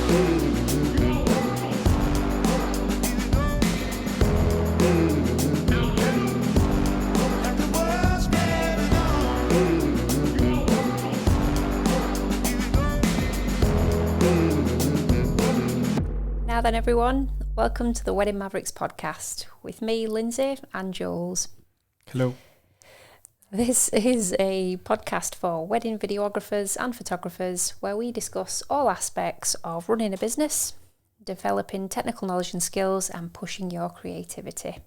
Now then, everyone, welcome to the Wedding Mavericks podcast with me, Lindsay, and Jules. Hello. This is a podcast for wedding videographers and photographers where we discuss all aspects of running a business, developing technical knowledge and skills, and pushing your creativity.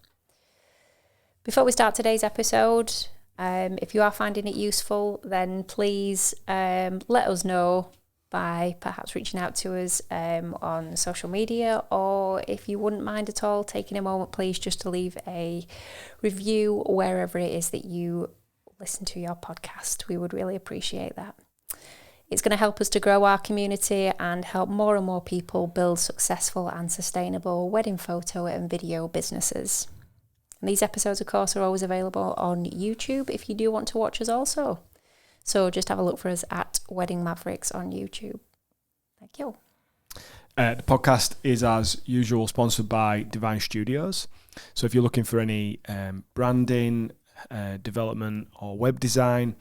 Before we start today's episode, if you are finding it useful, then please let us know by perhaps reaching out to us on social media, or if you wouldn't mind at all, taking a moment, please, just to leave a review wherever it is that you listen to your podcast. We would really appreciate that. It's going to help us to grow our community and help more and more people build successful and sustainable wedding photo and video businesses. And these episodes, of course, are always available on YouTube if you do want to watch us also. So just have a look for us at Wedding Mavericks on YouTube. Thank you. The podcast is, as usual, sponsored by Divine Studios. So if you're looking for any branding, development or web design,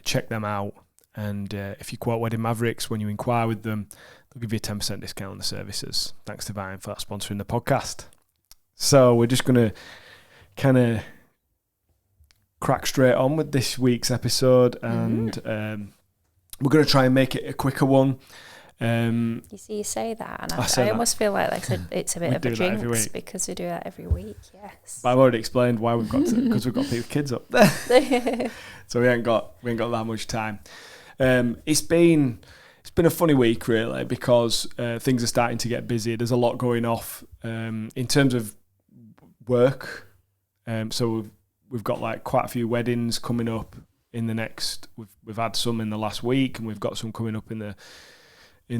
check them out. And if you quote Wedding Mavericks when you inquire with them, they'll give you a 10% discount on the services. Thanks to Divine for sponsoring the podcast. So we're just going to kind of crack straight on with this week's episode, and we're going to try and make it a quicker one. You see, you say that, and I almost feel like it's a bit of a jinx because we do that every week. Yes, but I've already explained why we've got to, because we've got kids up, so we ain't got that much time. It's been a funny week really, because things are starting to get busy. There's a lot going off in terms of work. So we've got like quite a few weddings coming up in the next. We've had some in the last week, and we've got some coming up in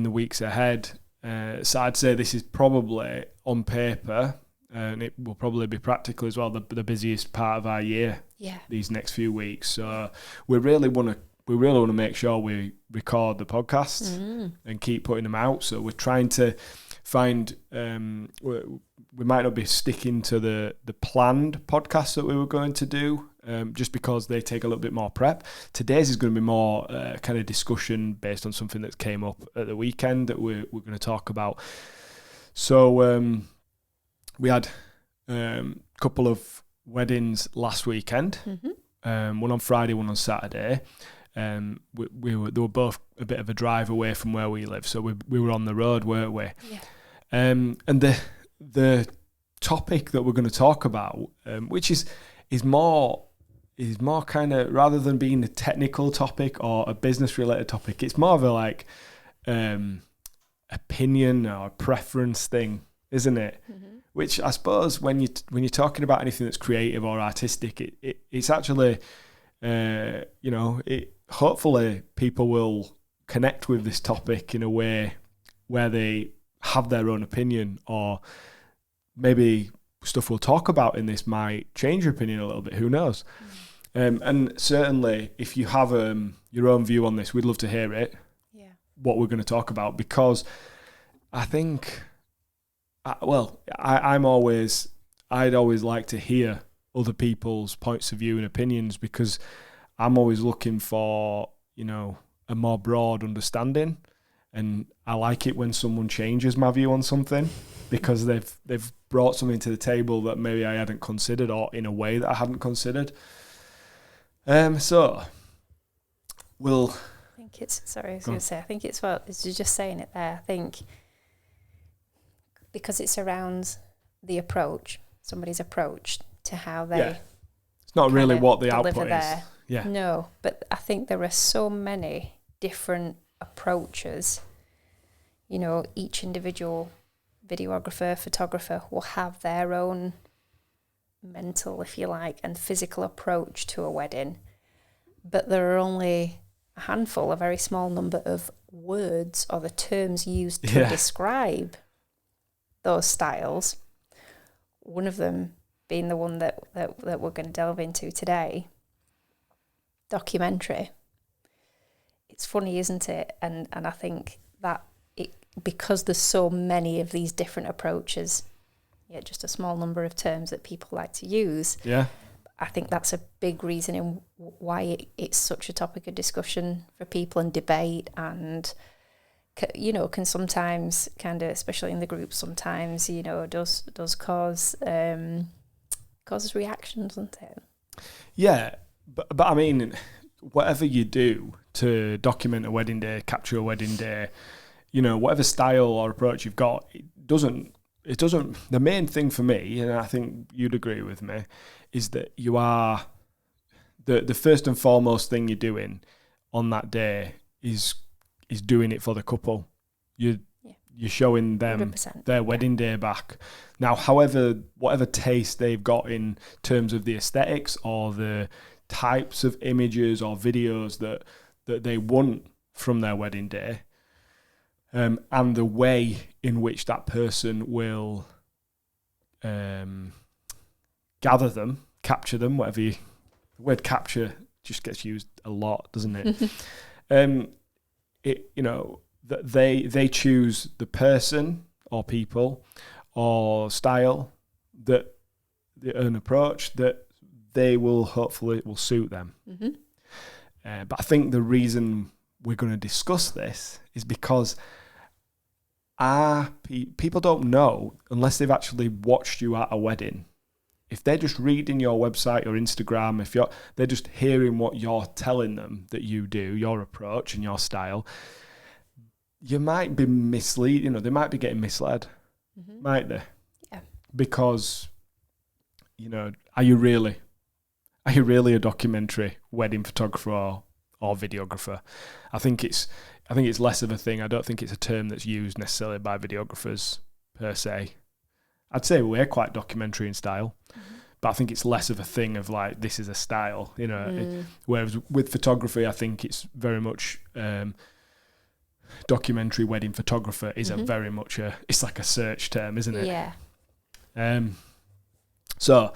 the weeks ahead. So I'd say this is probably on paper, and it will probably be practical as well, the busiest part of our year. Yeah. These next few weeks. So we really want to make sure we record the podcasts and keep putting them out. So we're trying to find. We might not be sticking to the planned podcasts that we were going to do, just because they take a little bit more prep. Today's is going to be more kind of discussion based on something that came up at the weekend that we're going to talk about. So we had a couple of weddings last weekend, one on Friday, one on Saturday. They were both a bit of a drive away from where we live, so we were on the road, weren't we? Yeah. And the topic that we're going to talk about, which is more kind of, rather than being a technical topic or a business related topic, it's more of a like opinion or preference thing, isn't it? Which I suppose when you're talking about anything that's creative or artistic, it's actually hopefully people will connect with this topic in a way where they have their own opinion, or maybe stuff we'll talk about in this might change your opinion a little bit. Who knows? And certainly, if you have your own view on this, we'd love to hear it. Yeah. What we're going to talk about, because I think, I'd always like to hear other people's points of view and opinions, because I'm always looking for a more broad understanding. And I like it when someone changes my view on something, because they've brought something to the table that maybe I hadn't considered, or in a way that I hadn't considered. So we'll. I think it's. Sorry, I was going to say. I think it's what you're just saying it there. I think because it's around the approach, somebody's approach to how they. Yeah. It's not really what the output there. is. Yeah. No, but I think there are so many different approaches. Each individual videographer, photographer will have their own mental, if you like, and physical approach to a wedding. But there are only a handful, a very small number of words or the terms used to describe those styles. One of them being the one that we're going to delve into today, documentary. It's funny, isn't it? And I think that because there's so many of these different approaches, just a small number of terms that people like to use. Yeah. I think that's a big reason in why it's such a topic of discussion for people and debate, and can sometimes kind of, especially in the group, sometimes does cause causes reactions, doesn't it? Yeah, but I mean, whatever you do to document a wedding day, capture a wedding day, whatever style or approach you've got, it doesn't. The main thing for me, and I think you'd agree with me, is that you are the first and foremost thing you're doing on that day is doing it for the couple. You're showing them 100%. Their wedding day back. Now, whatever taste they've got in terms of the aesthetics or the types of images or videos that they want from their wedding day, and the way in which that person will gather them, capture them, the word capture just gets used a lot, doesn't it? That they choose the person or people or style that an approach that they will hopefully will suit them. Mm-hmm. But I think the reason we're going to discuss this is because people don't know, unless they've actually watched you at a wedding. If they're just reading your website or Instagram, they're just hearing what you're telling them that you do, your approach and your style, you might be mislead. They might be getting misled, mm-hmm. might they? Yeah. Because, are you really a documentary wedding photographer or videographer? I think it's less of a thing. I don't think it's a term that's used necessarily by videographers per se. I'd say we're quite documentary in style, mm-hmm. but I think it's less of a thing of like, this is a style, whereas with photography, I think it's very much documentary wedding photographer is mm-hmm. a very much it's like a search term, isn't it? Yeah. So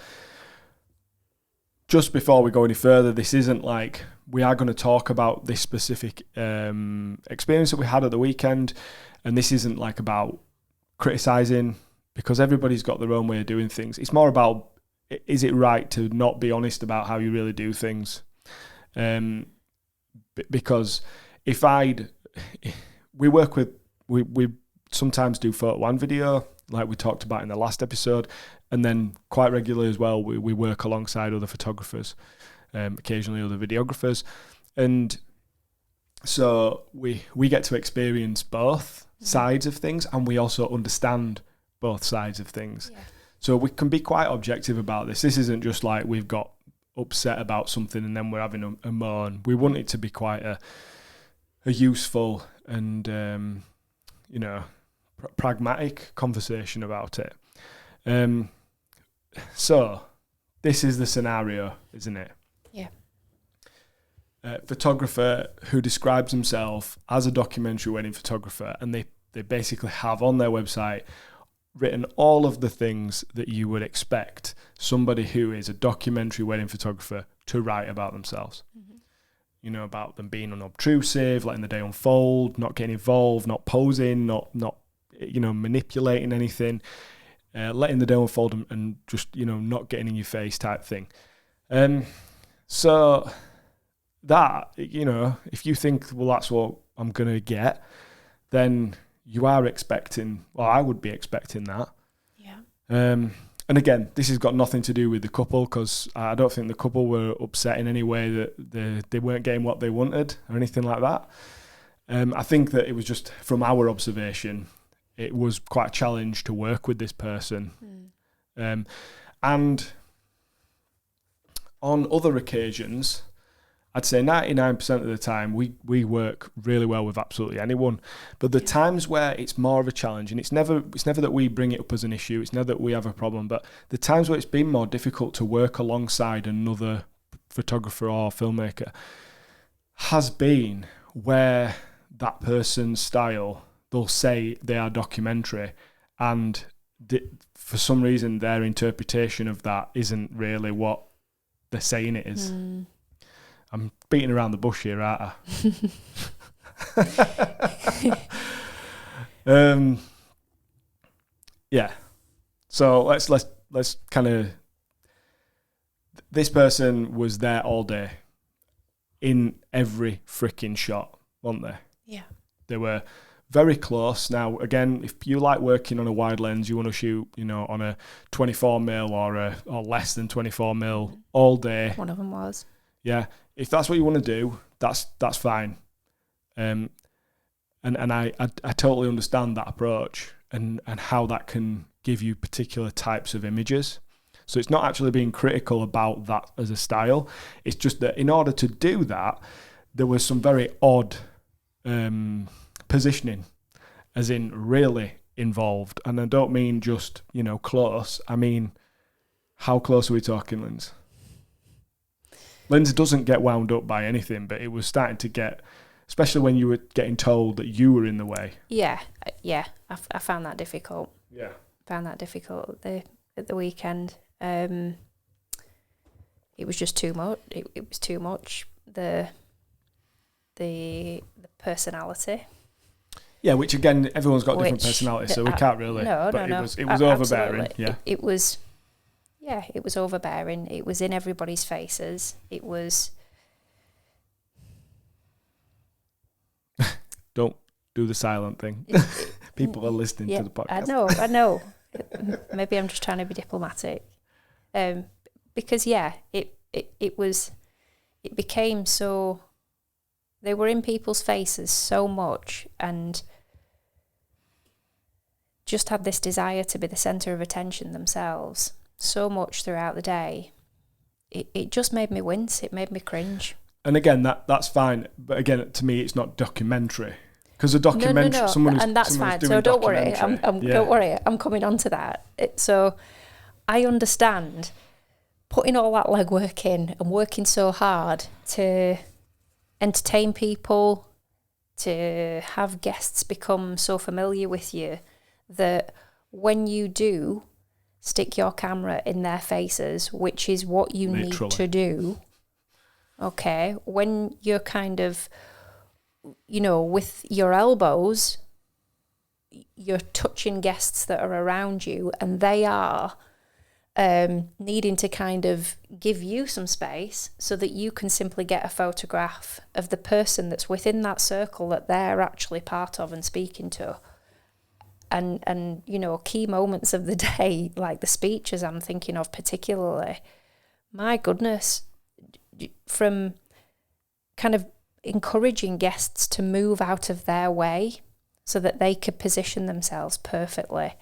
just before we go any further, this isn't like, we are going to talk about this specific experience that we had at the weekend, and this isn't like about criticising, because everybody's got their own way of doing things. It's more about, is it right to not be honest about how you really do things? Because we sometimes do photo and video, like we talked about in the last episode, and then quite regularly as well, we work alongside other photographers, occasionally other videographers, and so we get to experience both sides of things, and we also understand both sides of things. Yeah. So we can be quite objective about this. This isn't just like we've got upset about something and then we're having a moan. We want it to be quite a useful and pragmatic conversation about it. So this is the scenario, isn't it? Yeah. Photographer who describes himself as a documentary wedding photographer, and they basically have on their website written all of the things that you would expect somebody who is a documentary wedding photographer to write about themselves. Mm-hmm. About them being unobtrusive, letting the day unfold, not getting involved, not posing, not manipulating anything, letting the day unfold and just, not getting in your face type thing. So that, if you think, well, that's what I'm going to get, then you are expecting, well, I would be expecting that. Yeah. And again, this has got nothing to do with the couple, because I don't think the couple were upset in any way that they weren't getting what they wanted or anything like that. I think that it was just from our observation, it was quite a challenge to work with this person. And on other occasions, I'd say 99% of the time we work really well with absolutely anyone. But the times where it's more of a challenge, and it's never that we bring it up as an issue, it's never that we have a problem, but the times where it's been more difficult to work alongside another photographer or filmmaker has been where that person's style, they'll say they are documentary, and for some reason their interpretation of that isn't really what they're saying it is. I'm beating around the bush here, aren't I? Yeah. So let's kind of. This person was there all day, in every freaking shot, weren't they? Yeah. They were very close. Now, again, if you like working on a wide lens, you want to shoot, on a 24mm or less than 24mm all day. One of them was. Yeah. If that's what you want to do, that's fine. And I totally understand that approach and how that can give you particular types of images. So it's not actually being critical about that as a style. It's just that in order to do that, there was some very odd positioning, as in really involved. And I don't mean just, close. I mean, how close are we talking, Linz? Linz doesn't get wound up by anything, but it was starting to get, especially when you were getting told that you were in the way. Yeah. I found that difficult. Yeah. Found that difficult at the weekend. It was just too much. It was too much. The personality. Yeah, which again, everyone's got different personalities, so we can't really. No. It was overbearing. Absolutely. Yeah. It was. Yeah, it was overbearing. It was in everybody's faces. It was. Don't do the silent thing. People are listening to the podcast. I know. Maybe I'm just trying to be diplomatic. Because it became so, they were in people's faces so much and just had this desire to be the centre of attention themselves so much throughout the day. It just made me wince. It made me cringe. And again, that's fine. But again, to me, it's not documentary. Because a documentary, no, and that's fine. So don't worry. Don't worry. I'm coming on to that. So I understand putting all that legwork in and working so hard to entertain people, to have guests become so familiar with you that when you do stick your camera in their faces, which is what you need to do, okay, when you're kind of, with your elbows, you're touching guests that are around you and they are needing to kind of give you some space so that you can simply get a photograph of the person that's within that circle that they're actually part of and speaking to. And key moments of the day, like the speeches I'm thinking of particularly, my goodness, from kind of encouraging guests to move out of their way so that they could position themselves perfectly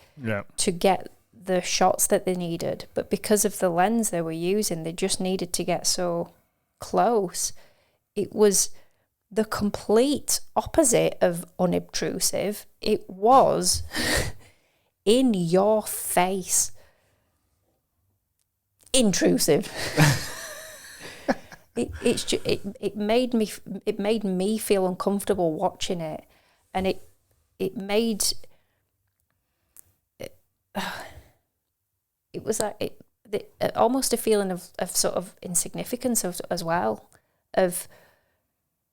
to get the shots that they needed. But because of the lens they were using, they just needed to get so close. It was the complete opposite of unobtrusive. It was in your face. Intrusive. It made me feel uncomfortable watching it, and it made it was like almost a feeling of sort of insignificance as well. Of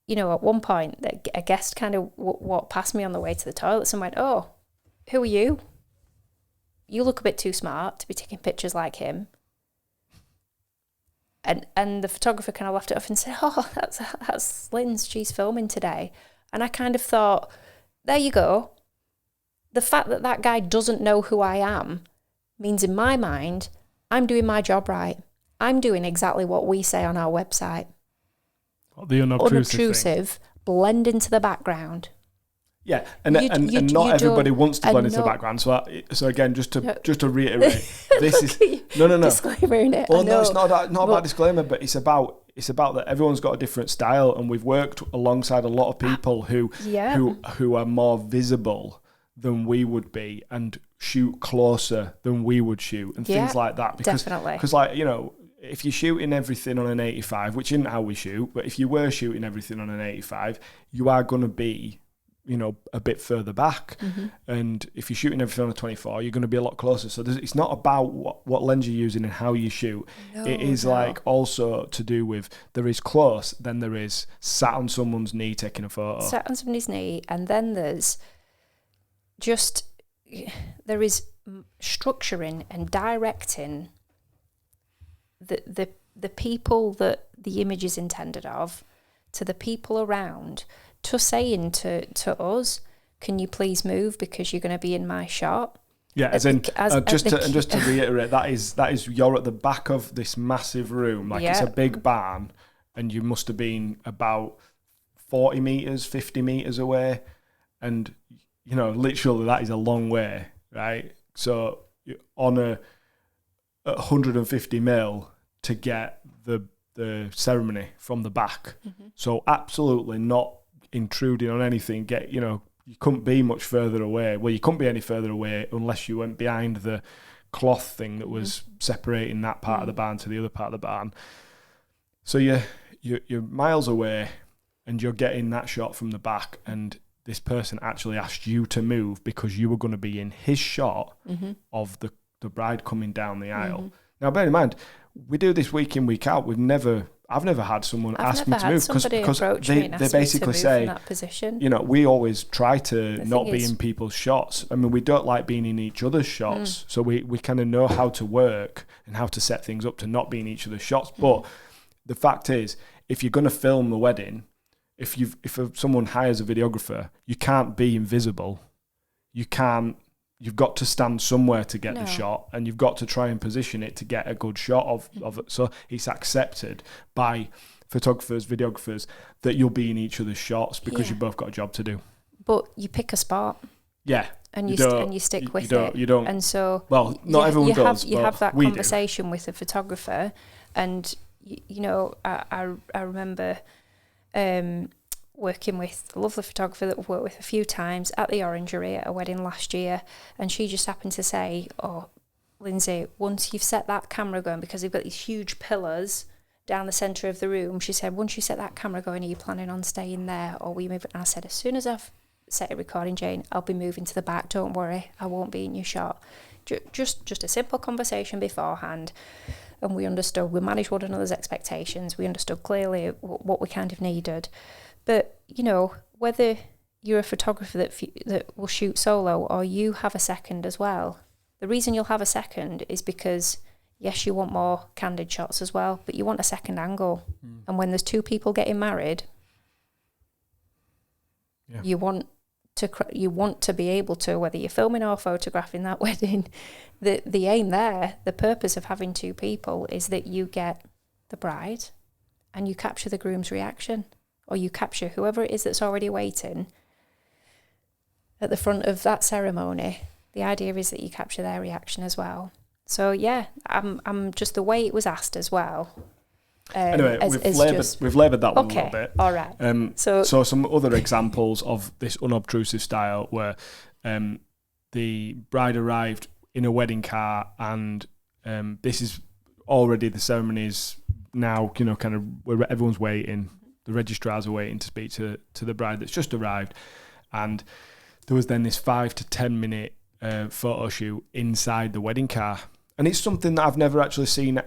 at one point a guest kind of walked past me on the way to the toilets and went, "Oh, who are you? You look a bit too smart to be taking pictures like him." And the photographer kind of laughed it off and said, "Oh, that's Linz, she's filming today." And I kind of thought, there you go. The fact that guy doesn't know who I am means in my mind, I'm doing my job right. I'm doing exactly what we say on our website. The unobtrusive blend into the background. Yeah, and not everybody wants to blend into the background. So again, just to reiterate, this is no disclaimer in it. Well, no, it's not about disclaimer, but it's about that everyone's got a different style, and we've worked alongside a lot of people who are more visible than we would be and shoot closer than we would shoot and things like that. Because if you're shooting everything on an 85, which isn't how we shoot, but if you were shooting everything on an 85, you are going to be a bit further back. Mm-hmm. And if you're shooting everything on a 24, you're going to be a lot closer. So it's not about what lens you're using and how you shoot. It is like also to do with, there is close, then there is sat on someone's knee taking a photo. Sat on somebody's knee, and then there's just there is structuring and directing the people that the image is intended of to the people around, to saying to us, can you please move because you're going to be in my shot? Yeah, just to reiterate, that is you're at the back of this massive room, like it's a big barn, and you must have been about 40 meters, 50 meters away, and you know, literally that is a long way, right? So you're on a 150 mil to get the ceremony from the back. Mm-hmm. So absolutely not intruding on anything. You couldn't be much further away. Well, you couldn't be any further away unless you went behind the cloth thing that was separating that part of the barn to the other part of the barn. So you're miles away, and you're getting that shot from the back, and this person actually asked you to move because you were going to be in his shot of the bride coming down the aisle. Mm-hmm. Now, bear in mind, we do this week in, week out. I've never had someone ask me to move because they basically say, you know, we always try to not be in people's shots. I mean, we don't like being in each other's shots. So we kind of know how to work and how to set things up to not be in each other's shots. But the fact is, if you're going to film the wedding, if someone hires a videographer, you can't be invisible. You've got to stand somewhere to get the shot, and you've got to try and position it to get a good shot of it. So it's accepted by photographers, videographers, that you'll be in each other's shots because you've both got a job to do. But you pick a spot. Yeah. And you stick with it. You don't. And so, well, not everyone does. You have that conversation with a photographer, and you know, I remember working with a lovely photographer that I've worked with a few times at the Orangery at a wedding last year, and she just happened to say, "Oh, Lindsay, once you've set that camera going, because they've got these huge pillars down the centre of the room," she said, "once you set that camera going, are you planning on staying there, or will you move it?" And I said, "As soon as I've set it recording, Jane, I'll be moving to the back. Don't worry, I won't be in your shot." Just a simple conversation beforehand, and we managed one another's expectations. We understood clearly what we kind of needed. But, you know, whether you're a photographer that will shoot solo or you have a second as well, the reason you'll have a second is because, yes, you want more candid shots as well, but you want a second angle. And when there's two people getting married, you want to be able to, whether you're filming or photographing that wedding, the aim there, the purpose of having two people is that you get the bride and you capture the groom's reaction. Or you capture whoever it is that's already waiting at the front of that ceremony. The idea is that you capture their reaction as well. So yeah, I'm just the way it was asked as well. Anyway, we've laboured that one a little bit. All right. So some other examples of this unobtrusive style where the bride arrived in a wedding car, and this is already the ceremony's now, you know, kind of where everyone's waiting. The registrars are waiting to speak to the bride that's just arrived. And there was then this 5 to 10 minute photo shoot inside the wedding car. And it's something that I've never actually seen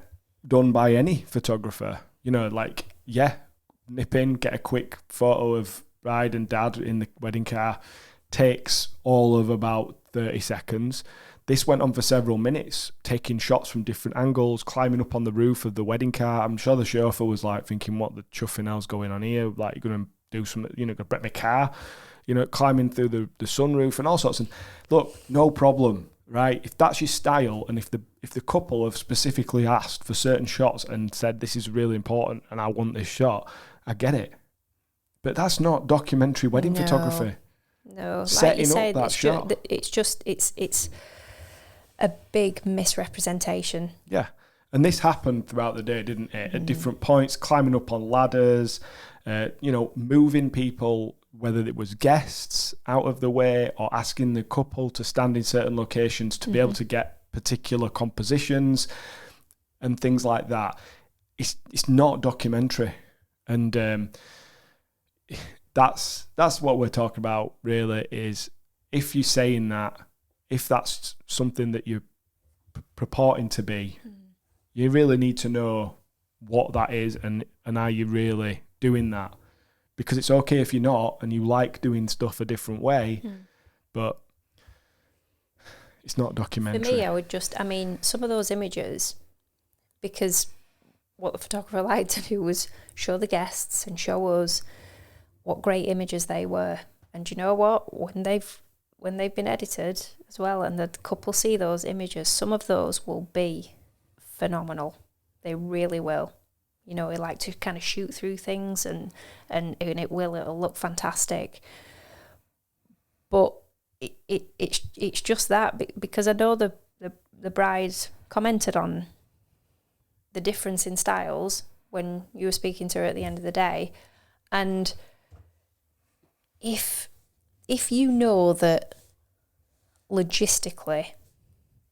done by any photographer. You know, like, nip in, get a quick photo of bride and dad in the wedding car. Takes all of about 30 seconds. This went on for several minutes, taking shots from different angles, climbing up on the roof of the wedding car. I'm sure the chauffeur was like thinking, what the chuffing hell's going on here? Like, you're going to do something, you know, going to break my car, you know, climbing through the sunroof and all sorts. And look, no problem, right? If that's your style, and if the couple have specifically asked for certain shots and said, this is really important and I want this shot, I get it. But that's not documentary wedding photography. No, setting like you up that shot. It's a big misrepresentation. Yeah. And this happened throughout the day, didn't it? At different points, climbing up on ladders, you know, moving people, whether it was guests out of the way or asking the couple to stand in certain locations to be able to get particular compositions and things like that. It's not documentary. And that's what we're talking about, really, is if you're saying that, if that's something that you're purporting to be, you really need to know what that is and are you really doing that? Because it's okay if you're not and you like doing stuff a different way, but It's not For documentary. me, some of those images, because what the photographer liked to do was show the guests and show us what great images they were. And you know what? When they've been edited as well, and the couple see those images, some of those will be phenomenal. They really will. You know, we like to kind of shoot through things, and it'll look fantastic. But it's just that, because I know the bride commented on the difference in styles when you were speaking to her at the end of the day. And if you know that logistically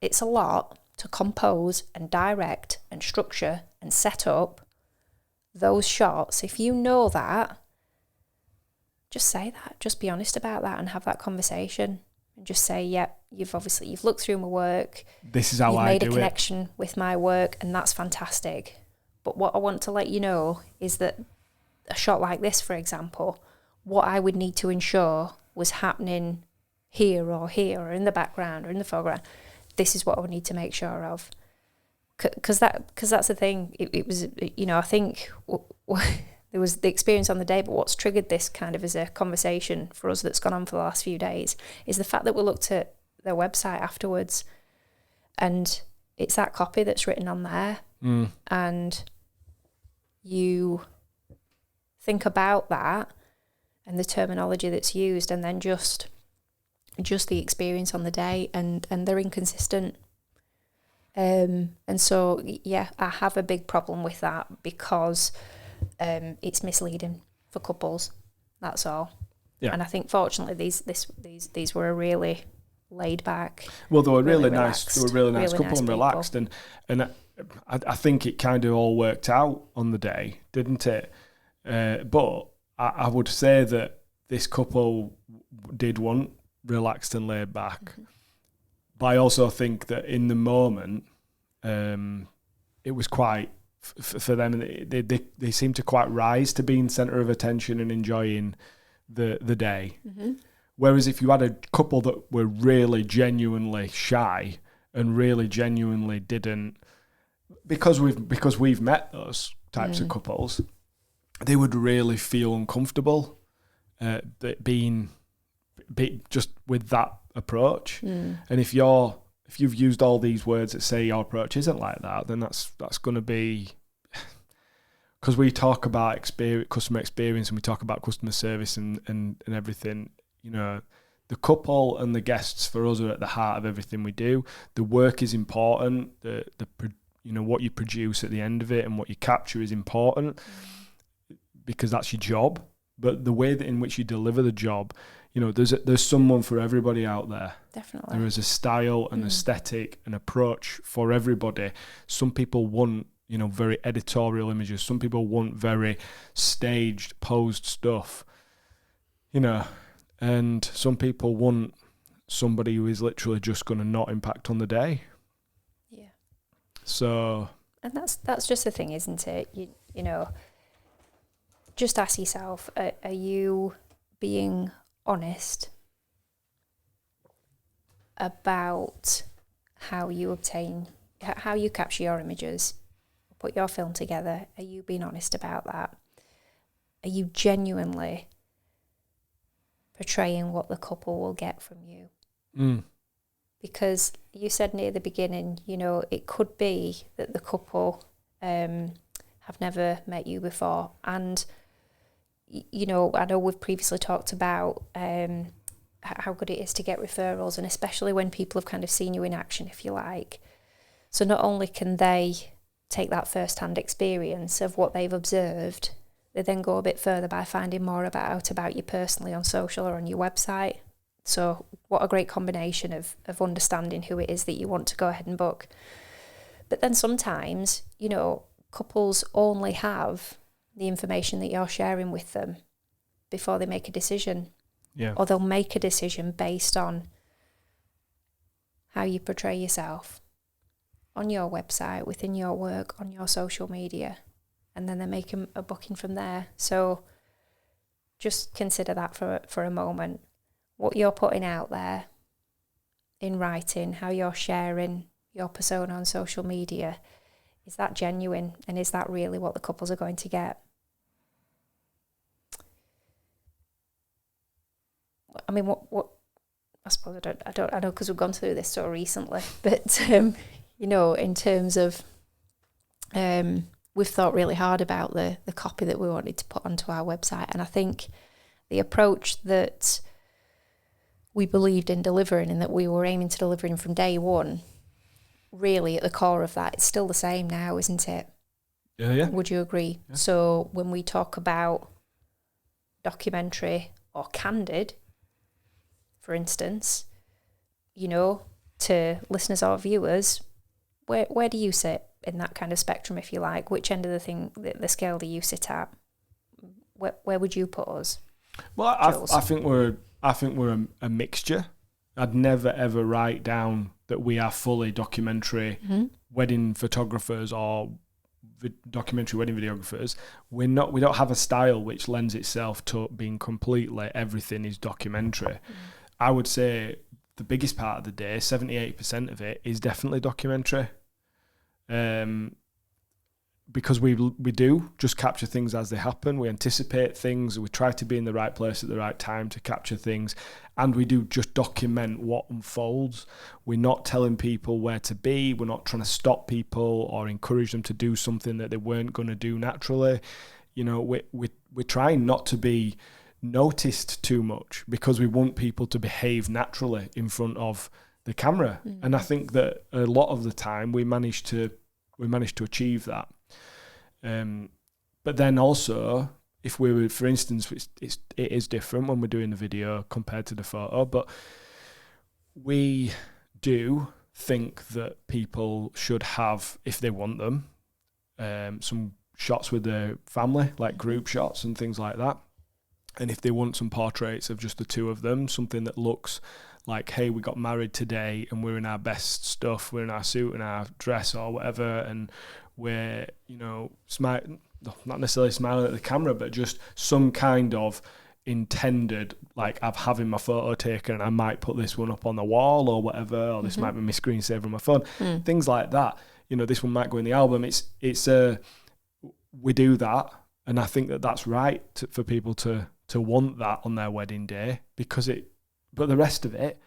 it's a lot to compose and direct and structure and set up those shots, if you know that, just say that. Just be honest about that and have that conversation. And just say, yep, you've looked through my work. This is how I do it. You've made a connection with my work, and that's fantastic. But what I want to let you know is that a shot like this, for example, what I would need to ensure was happening here or in the background or in the foreground. This is what I would need to make sure of. Because that's the thing. It was, I think there was the experience on the day, but what's triggered this kind of as a conversation for us that's gone on for the last few days is the fact that we looked at their website afterwards, and it's that copy that's written on there. And you think about that and the terminology that's used, and then just the experience on the day, and they're inconsistent. And so, yeah, I have a big problem with that, because it's misleading for couples. That's all. Yeah. And I think, fortunately, these were a really laid back. Well, they were really nice. They were really nice couple and relaxed, and I think it kind of all worked out on the day, didn't it? But I would say that this couple did want relaxed and laid back. Mm-hmm. But I also think that in the moment, it was quite, for them, they seemed to quite rise to being centre of attention and enjoying the day. Mm-hmm. Whereas if you had a couple that were really genuinely shy and really genuinely didn't, because we've met those types of couples, they would really feel uncomfortable being just with that approach. And if you've used all these words that say your approach isn't like that, then that's going to be, because we talk about customer experience, and we talk about customer service and everything. You know, the couple and the guests for us are at the heart of everything we do. The work is important. What you produce at the end of it and what you capture is important, because that's your job. But the way in which you deliver the job, there's someone for everybody out there. Definitely. There is a style, an aesthetic, an approach for everybody. Some people want, very editorial images. Some people want very staged, posed stuff, and some people want somebody who is literally just going to not impact on the day. Yeah. So. And that's just the thing, isn't it? Just ask yourself, are you being honest about how you capture your images, put your film together? Are you being honest about that? Are you genuinely portraying what the couple will get from you? Because you said near the beginning, it could be that the couple have never met you before, and I know we've previously talked about how good it is to get referrals, and especially when people have kind of seen you in action, if you like. So not only can they take that first-hand experience of what they've observed, they then go a bit further by finding more about you personally on social or on your website. So what a great combination of understanding who it is that you want to go ahead and book. But then sometimes, couples only have the information that you're sharing with them before they make a decision. Yeah. Or they'll make a decision based on how you portray yourself on your website, within your work, on your social media, and then they make a booking from there. So just consider that for a moment. What you're putting out there in writing, how you're sharing your persona on social media, is that genuine, and is that really what the couples are going to get? I mean, what I suppose I know because we've gone through this so recently, but you know, in terms of we've thought really hard about the copy that we wanted to put onto our website, and I think the approach that we believed in delivering and that we were aiming to deliver in from day one, really at the core of that, it's still the same now, isn't it? Yeah. Would you agree? Yeah. So when we talk about documentary or candid, for instance, you know, to listeners or viewers, where do you sit in that kind of spectrum, if you like? Which end of the scale do you sit at? Where would you put us? Well, I think we're a mixture. I'd never ever write down that we are fully documentary wedding photographers or documentary wedding videographers. We don't have a style which lends itself to being completely everything is documentary. I would say the biggest part of the day, 78% of it, is definitely documentary. Because we do just capture things as they happen. We anticipate things. We try to be in the right place at the right time to capture things. And we do just document what unfolds. We're not telling people where to be. We're not trying to stop people or encourage them to do something that they weren't going to do naturally. You know, we're trying not to be noticed too much because we want people to behave naturally in front of the camera. And I think that a lot of the time we manage to achieve that. But then also, if we were, for instance, it is different when we're doing the video compared to the photo, but we do think that people should have, if they want them, some shots with their family, like group shots and things like that. And if they want some portraits of just the two of them, something that looks like, hey, we got married today and we're in our best stuff, we're in our suit and our dress or whatever, and we're, you know, not necessarily smiling at the camera, but just some kind of intended, like, I'm having my photo taken and I might put this one up on the wall or whatever, or this might be my screensaver on my phone, things like that. You know, this one might go in the album. We do that, and I think that that's right for people to want that on their wedding day, but the rest of it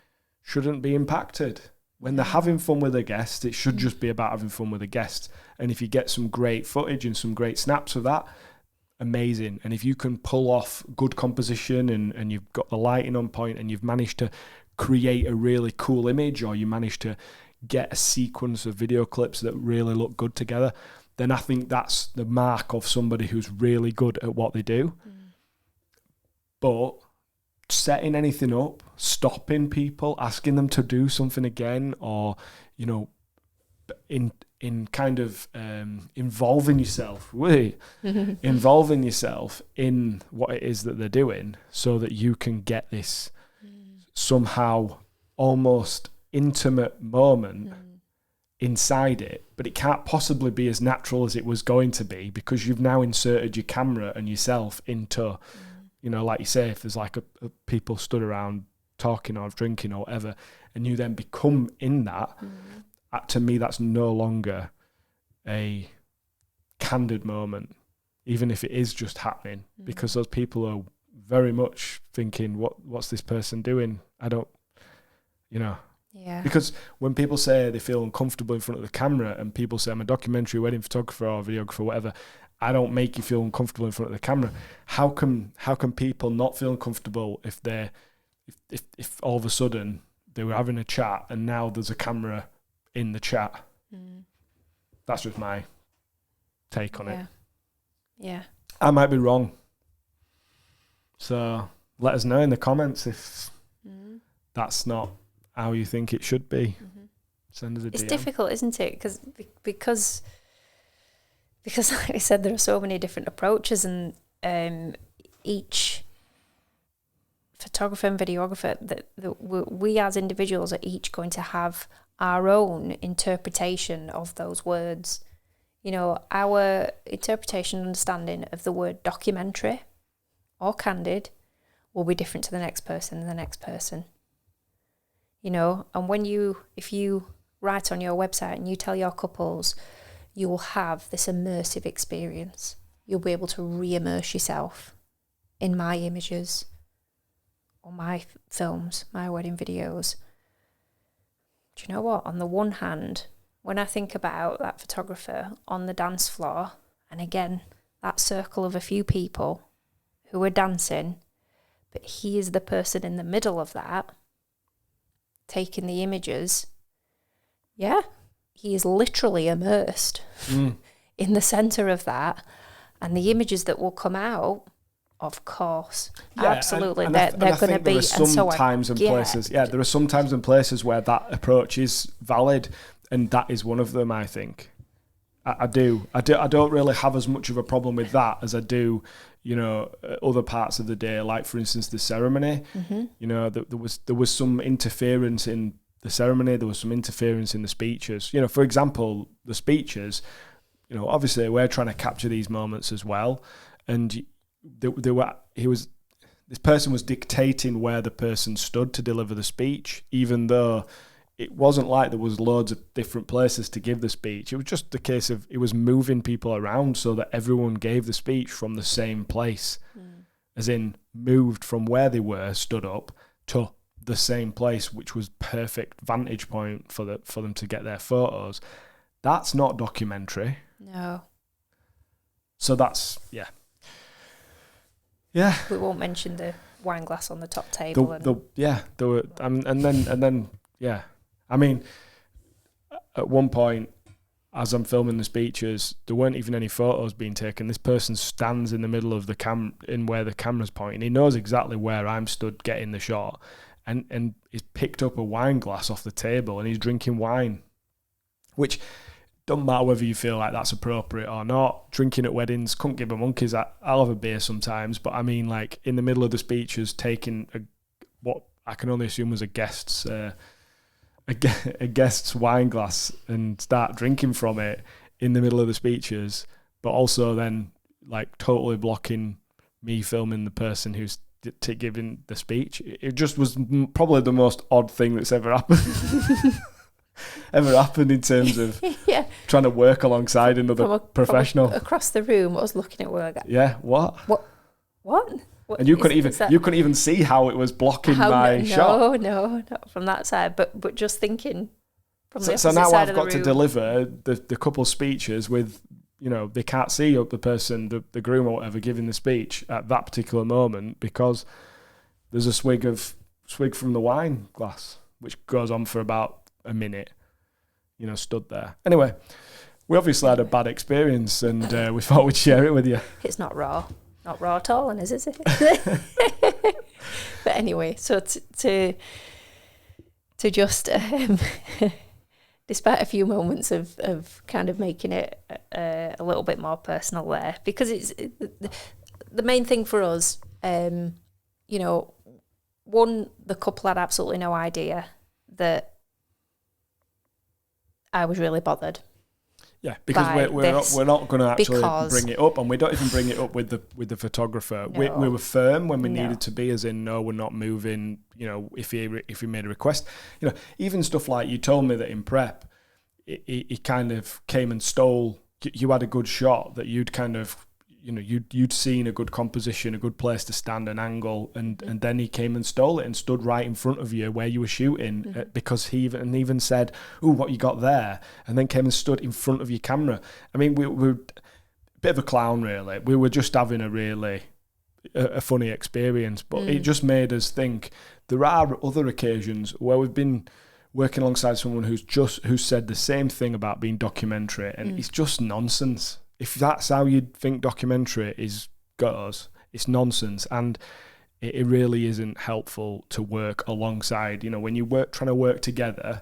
shouldn't be impacted. When they're having fun with a guest, it should just be about having fun with a guest. And if you get some great footage and some great snaps of that, amazing. And if you can pull off good composition and you've got the lighting on point and you've managed to create a really cool image, or you manage to get a sequence of video clips that really look good together, then I think that's the mark of somebody who's really good at what they do. But setting anything up, stopping people, asking them to do something again, or, you know, in kind of involving yourself in what it is that they're doing, so that you can get this somehow almost intimate moment inside it, but it can't possibly be as natural as it was going to be, because you've now inserted your camera and yourself into, you know, like you say, if there's like a people stood around talking or drinking or whatever, and you then become in that, to me, that's no longer a candid moment, even if it is just happening, because those people are very much thinking, what's this person doing? I don't, you know. Yeah. Because when people say they feel uncomfortable in front of the camera, and people say I'm a documentary wedding photographer or videographer or whatever, I don't make you feel uncomfortable in front of the camera. How can people not feel uncomfortable if all of a sudden they were having a chat and now there's a camera in the chat? That's just my take on it. Yeah. I might be wrong. So let us know in the comments if that's not how you think it should be. Send us a DM. It's difficult, isn't it? Because like I said, there are so many different approaches, and each photographer and videographer that we as individuals are each going to have our own interpretation of those words. You know, our interpretation and understanding of the word documentary or candid will be different to the next person and the next person. you know, and if you write on your website and you tell your couples, you will have this immersive experience. You'll be able to re-immerse yourself in my images or my films, my wedding videos. Do you know what? On the one hand, when I think about that photographer on the dance floor, and again, that circle of a few people who are dancing, but he is the person in the middle of that, taking the images, yeah, he is literally immersed in the centre of that. And the images that will come out, of course, absolutely, they're going to be. There are some times and places. Yeah, there are some times and places where that approach is valid, and that is one of them. I think. I don't really have as much of a problem with that as I do, you know, other parts of the day. Like for instance, the ceremony. You know, there was some interference in the ceremony. There was some interference in the speeches. You know, for example, the speeches. You know, obviously we're trying to capture these moments as well, and this person was dictating where the person stood to deliver the speech, even though it wasn't like there was loads of different places to give the speech. It was just the case of it was moving people around so that everyone gave the speech from the same place, as in moved from where they were, stood up, to the same place, which was perfect vantage point for them to get their photos. That's not documentary. No. So that's, yeah. We won't mention the wine glass on the top table. There were, and then, yeah. I mean, at one point, as I'm filming the speeches, there weren't even any photos being taken. This person stands in the middle of the in where the camera's pointing. He knows exactly where I'm stood getting the shot, and he's picked up a wine glass off the table and he's drinking wine, which doesn't matter whether you feel like that's appropriate or not. Drinking at weddings, couldn't give a monkeys. I'll have a beer sometimes, but I mean, like in the middle of the speeches, taking what I can only assume was a guest's wine glass and start drinking from it in the middle of the speeches, but also then like totally blocking me filming the person who's giving the speech. It just was probably the most odd thing that's ever happened. In terms of trying to work alongside another professional. Across the room, I was looking at where I got. Yeah, what? And you couldn't even see how it was blocking my shot. No, not from that side, but just thinking from the opposite so now side I've of the got to room. deliver the couple's speeches with, you know, they can't see the person, the groom or whatever, giving the speech at that particular moment because there's a swig from the wine glass, which goes on for about a minute, you know, stood there. Anyway, we obviously had a bad experience and we thought we'd share it with you. It's not raw at all, and is it? But anyway, so to just despite a few moments of kind of making it a little bit more personal there, because it's the main thing for us, you know, one, the couple had absolutely no idea that I was really bothered. Yeah, because we're not going to actually bring it up, and we don't even bring it up with the photographer. No. We were firm when we needed to be, as in no, we're not moving. You know, if he made a request, you know, even stuff like you told me that in prep, he kind of came and stole. You had a good shot that you'd kind of, you know, you'd seen a good composition, a good place to stand, an angle, and then he came and stole it and stood right in front of you where you were shooting, because he even said, "Ooh, what you got there?" and then came and stood in front of your camera. I mean, we were a bit of a clown, really. We were just having a funny experience, but it just made us think there are other occasions where we've been working alongside someone who said the same thing about being documentary, and it's just nonsense. If that's how you think documentary goes, it's nonsense, and it really isn't helpful to work alongside. You know, when trying to work together,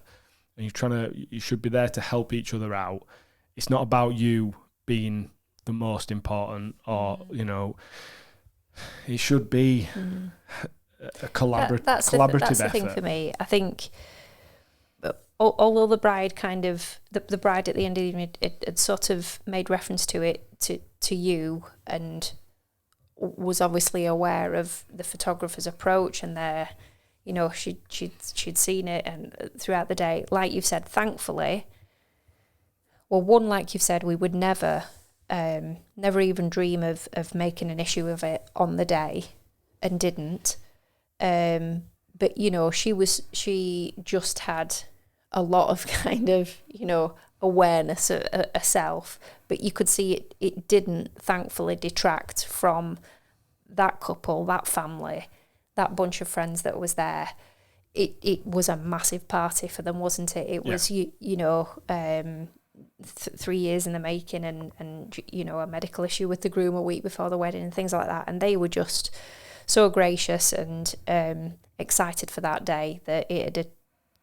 and you should be there to help each other out. It's not about you being the most important, or you know, it should be a collaborative effort. That's the thing for me. I think. Although the bride kind of the bride at the end of the evening, it sort of made reference to it to you, and was obviously aware of the photographer's approach and their, she'd seen it and throughout the day. Like you've said, thankfully, well, one, like you've said, we would never even dream of making an issue of it on the day, and didn't. But she just had a lot of kind of awareness of herself, but you could see it didn't thankfully detract from that couple, that family, that bunch of friends that was there. It was a massive party for them, wasn't it? It was 3 years in the making, and a medical issue with the groom a week before the wedding and things like that, and they were just so gracious and excited for that day that it had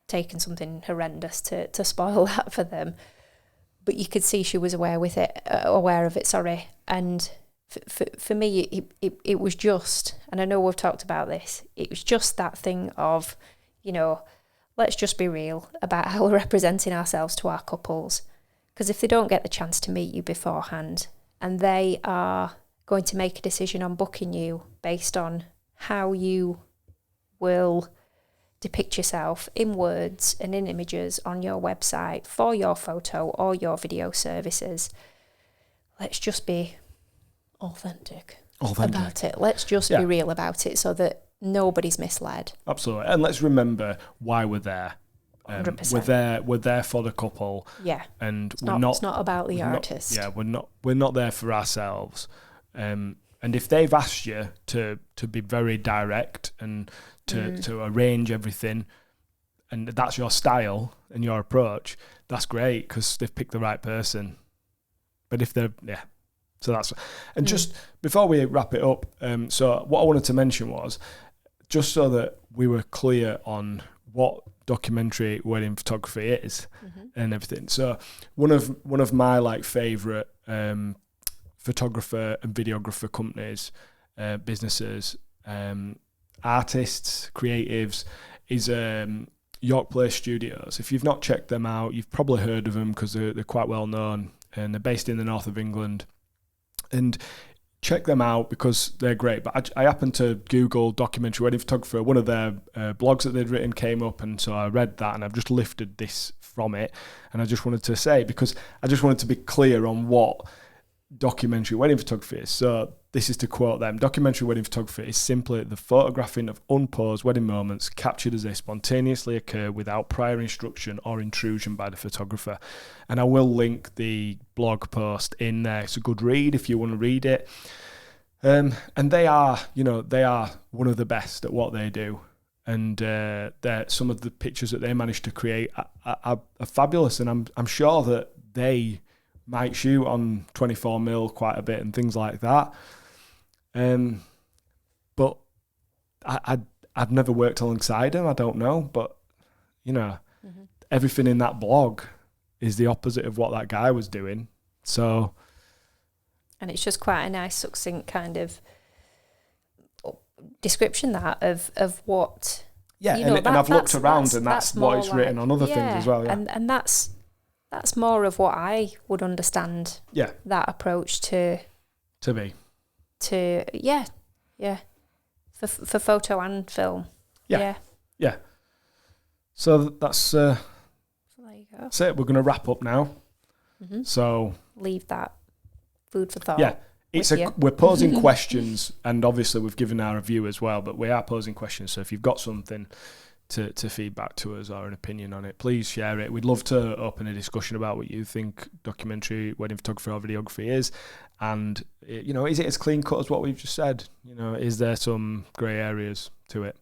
taken something horrendous to spoil that for them. But you could see she was aware of it, and for me it was just, and I know we've talked about this, it was just that thing of, let's just be real about how we're representing ourselves to our couples. Because if they don't get the chance to meet you beforehand, and they are going to make a decision on booking you based on how you will depict yourself in words and in images on your website for your photo or your video services, let's just be authentic about it. Let's just be real about it so that nobody's misled. Absolutely. And let's remember why we're there. 100%. We're there for the couple. Yeah. And it's not about the artist. We're not there for ourselves. And if they've asked you to be very direct and to arrange everything, and that's your style and your approach, that's great, because they've picked the right person. But if they're so that's, and just before we wrap it up, so what I wanted to mention was, just so that we were clear on what documentary wedding photography is and everything. So one of my favorite photographer and videographer companies, businesses, artists, creatives, is York Place Studios. If you've not checked them out, you've probably heard of them because they're quite well known, and they're based in the north of England. And check them out because they're great. But I happened to Google documentary wedding photographer. One of their blogs that they'd written came up, and so I read that, and I've just lifted this from it. And I just wanted to say, because I just wanted to be clear on what documentary wedding photography is. So this is to quote them: documentary wedding photography is simply the photographing of unposed wedding moments captured as they spontaneously occur without prior instruction or intrusion by the photographer. And I will link the blog post in there. It's a good read if you want to read it. And they are one of the best at what they do. And some of the pictures that they managed to create are fabulous. And I'm sure that they might shoot on 24mm quite a bit and things like that. But I've never worked alongside him. I don't know, but everything in that blog is the opposite of what that guy was doing. So, and it's just quite a nice, succinct kind of description of what. Yeah, and I've looked around, and that's what it's written on other things as well. Yeah. And that's more of what I would understand. Yeah. That approach to be. For photo and film. Yeah. So that's there you go. That's it. We're going to wrap up now. So leave that food for thought. Yeah, we're posing questions, and obviously we've given our review as well, but we are posing questions. So if you've got something to feedback to us or an opinion on it, please share it. We'd love to open a discussion about what you think documentary wedding photography or videography is, and is it as clean cut as what we've just said? Is there some grey areas to it?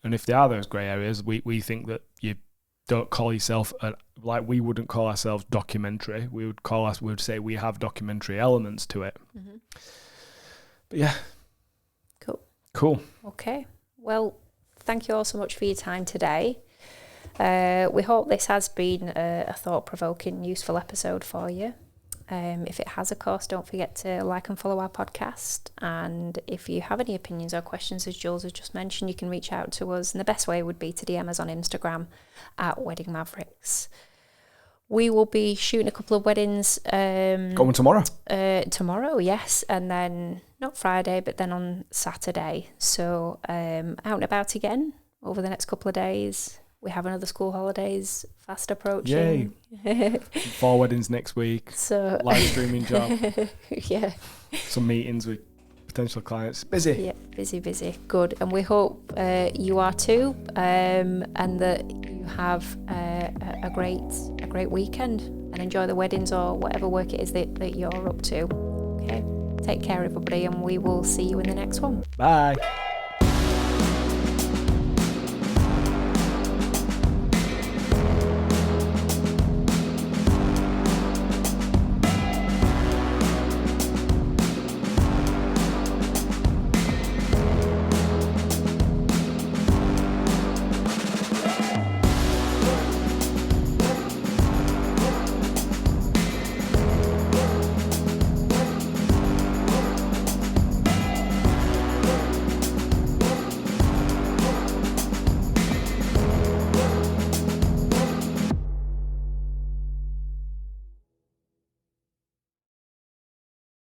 And if there are those grey areas, we think that you don't call yourself like we wouldn't call ourselves documentary. We would say we have documentary elements to it. But yeah, cool. Okay, well, thank you all so much for your time today. We hope this has been a thought-provoking, useful episode for you. If it has, of course, don't forget to like and follow our podcast. And if you have any opinions or questions, as Jules has just mentioned, you can reach out to us. And the best way would be to DM us on Instagram at Wedding Mavericks. We will be shooting a couple of weddings. Going tomorrow. Tomorrow, yes. And then, not Friday, but then on Saturday. So out and about again over the next couple of days. We have another school holidays fast approaching. Yay! 4 weddings next week. So live streaming job. Yeah. Some meetings with potential clients. Busy. Yeah, busy. Good. And we hope you are too, and that you have a great weekend and enjoy the weddings or whatever work it is that you're up to. Okay. Take care, everybody, and we will see you in the next one. Bye.